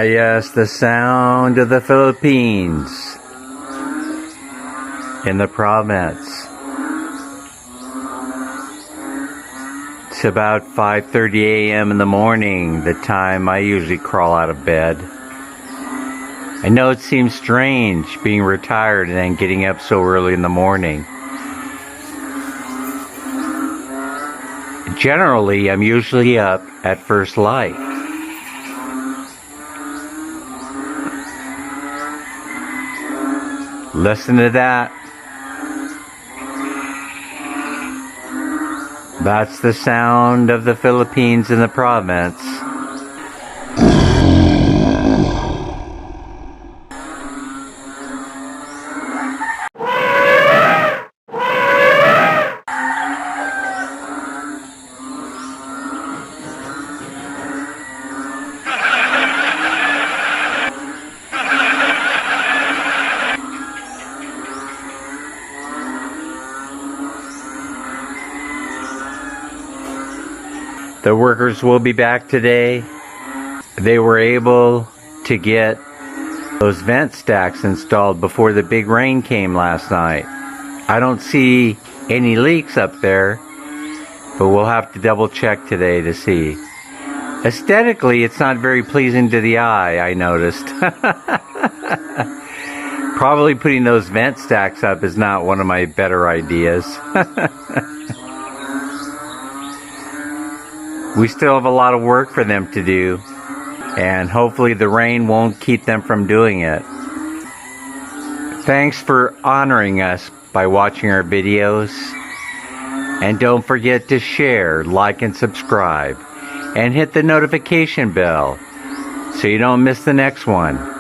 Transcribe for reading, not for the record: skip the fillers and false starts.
Yes, the sound of the Philippines in the province. It's about 5:30 a.m. in the morning, the time I usually crawl out of bed. I know it seems strange being retired and then getting up so early in the morning. Generally, I'm usually up at first light. Listen to that. That's the sound of the Philippines in the province. The workers will be back today. They were able to get those vent stacks installed before the big rain came last night. I don't see any leaks up there, but we'll have to double check today to see. Aesthetically, it's not very pleasing to the eye, I noticed. Probably putting those vent stacks up is not one of my better ideas. We still have a lot of work for them to do, and hopefully the rain won't keep them from doing it. Thanks for honoring us by watching our videos, and don't forget to share, like, and subscribe, and hit the notification bell so you don't miss the next one.